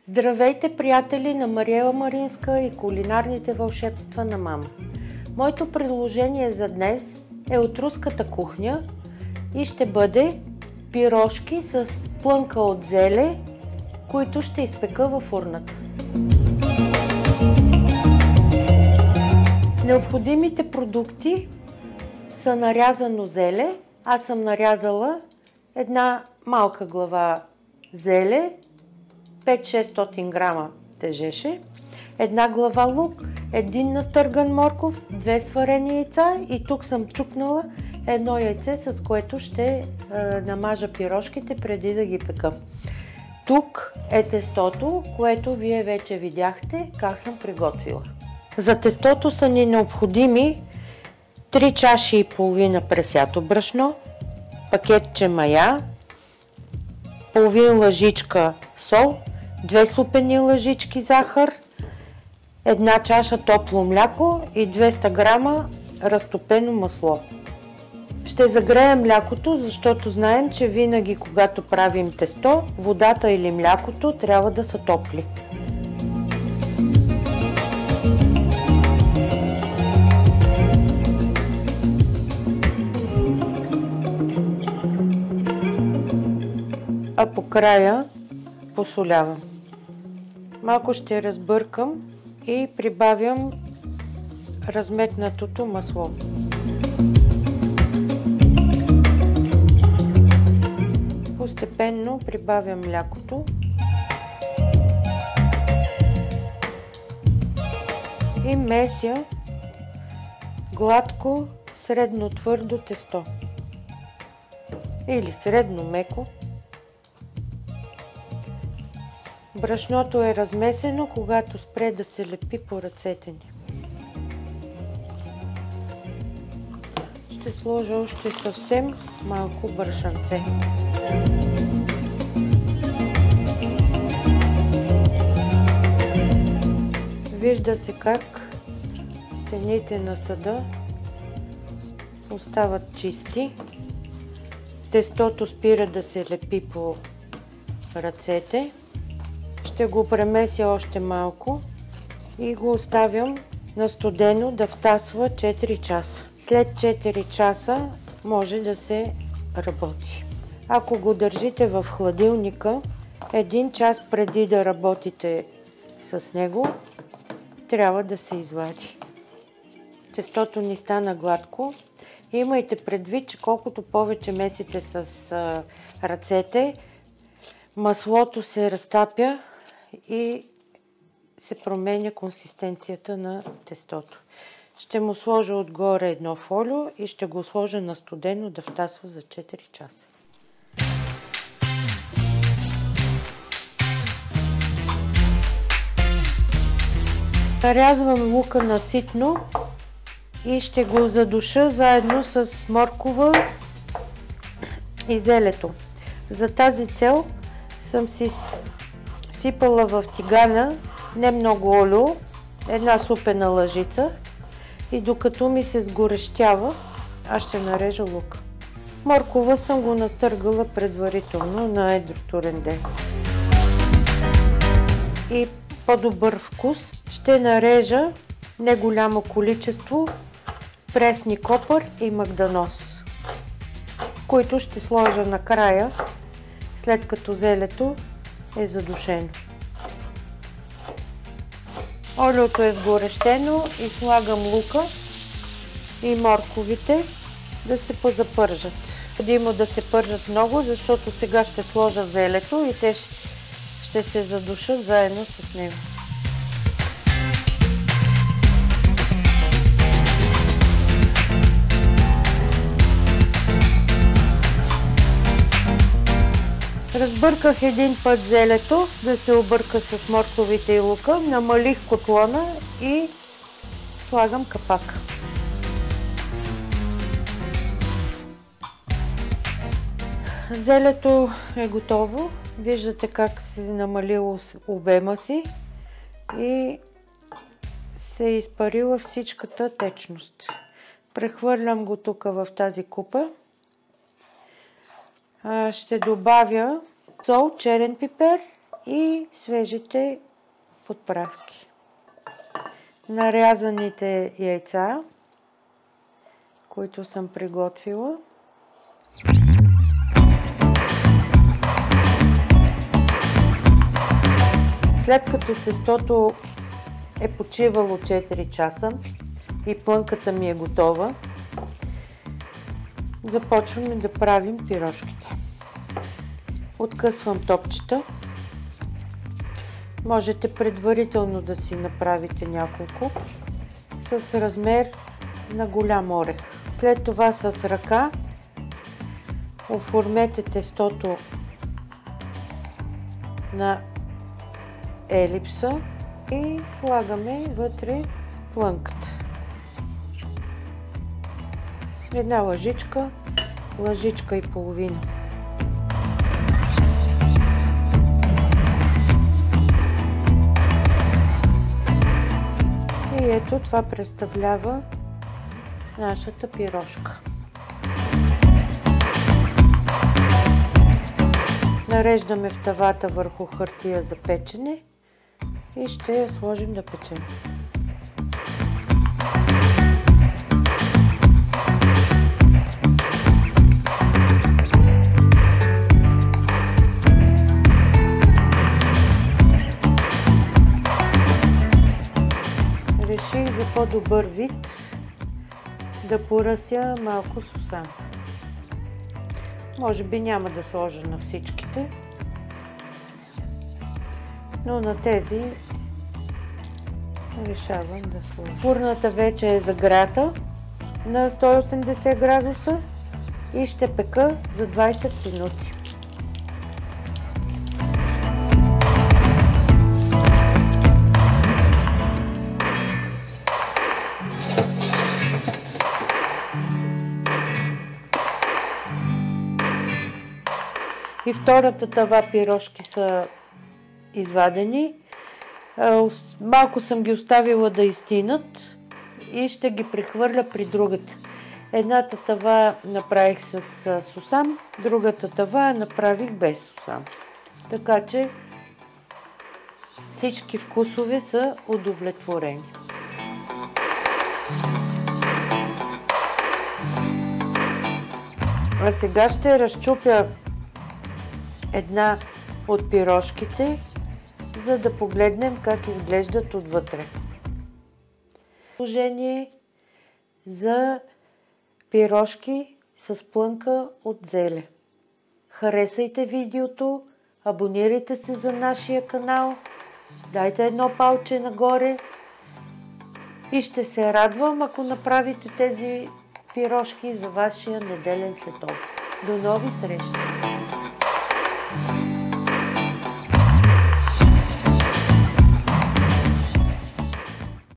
Здравейте, приятели на Мариела Маринска и кулинарните вълшебства на мама! Моето предложение за днес е от руската кухня и ще бъде пирошки с плънка от зеле, които ще изпека във фурната. Необходимите продукти са нарязано зеле. Аз съм нарязала една малка глава зеле, 500-600 грама тежеше, една глава лук, един настърган морков, 2 сварени яйца и тук съм чукнала едно яйце, с което ще намажа пирошките преди да ги пека. Тук е тестото, което вие вече видяхте как съм приготвила. За тестото са ни необходими 3 чаши и половина пресято брашно, пакетче мая, половин лъжичка сол, 2 супени лъжички захар, една чаша топло мляко и 200 грама разтопено масло. Ще загрея млякото, защото знаем, че винаги когато правим тесто, водата или млякото трябва да са топли. А по края посолявам. Малко ще разбъркам и прибавям разметнатото масло. Постепенно прибавям млякото и меся гладко средно твърдо тесто или средно меко. Брашното е размесено, когато спре да се лепи по ръцете ни. Ще сложа още съвсем малко брашанце. Вижда се как стените на съда остават чисти. Тестото спира да се лепи по ръцете. Ще го премеся още малко и го оставям на студено да втасва 4 часа. След 4 часа може да се работи. Ако го държите в хладилника, 1 час преди да работите с него, трябва да се извади. Тестото ни стана гладко. Имайте предвид, че колкото повече месите с ръцете, маслото се разтапя и се променя консистенцията на тестото. Ще му сложа отгоре едно фолио и ще го сложа на студено да втасва за 4 часа. Нарязвам лука на ситно и ще го задуша заедно с моркова и зелето. За тази цел съм си сипала в тигана не много олио, една супена лъжица и докато ми се сгорещява, аз ще нарежа лука. Моркова съм го настъргала предварително на едро туренде. И по-добър вкус ще нарежа неголямо количество пресни копър и магданоз, които ще сложа накрая, след като зелето е задушено. Олиото е сгорещено и слагам лука и морковите да се позапържат. Необходимо да се пържат много, защото сега ще сложа зелето и те ще се задушат заедно с него. Разбърках един път зелето да се обърка с морковите и лука, намалих котлона и слагам капак. Зелето е готово. Виждате как се намалило обема си и се е изпарила всичката течност. Прехвърлям го тук в тази купа. Ще добавя сол, черен пипер и свежите подправки. Нарязаните яйца, които съм приготвила. След като тестото е почивало 4 часа и плънката ми е готова, започваме да правим пирожките. Откъсвам топчета. Можете предварително да си направите няколко с размер на голям орех. След това с ръка оформете тестото на елипса и слагаме вътре плънката. Една лъжичка, лъжичка и половина. И ето това представлява нашата пирожка. Нареждаме в тавата върху хартия за печене и ще я сложим да печем. Реших за по-добър вид да поръся малко сусан. Може би няма да сложа на всичките, но на тези решавам да сложа. Фурната вече е загрята на 180 градуса и ще пека за 20 минути. И втората тава пирожки са извадени. Малко съм ги оставила да изтинат и ще ги прехвърля при другата. Едната тава направих с сусам, другата тава направих без сусам. Така че всички вкусове са удовлетворени. А сега ще разчупя една от пирожките, за да погледнем как изглеждат отвътре. Предложение за пирожки с плънка от зеле. Харесайте видеото, абонирайте се за нашия канал, дайте едно палче нагоре и ще се радвам, ако направите тези пирожки за вашия неделен следобед. До нови срещи!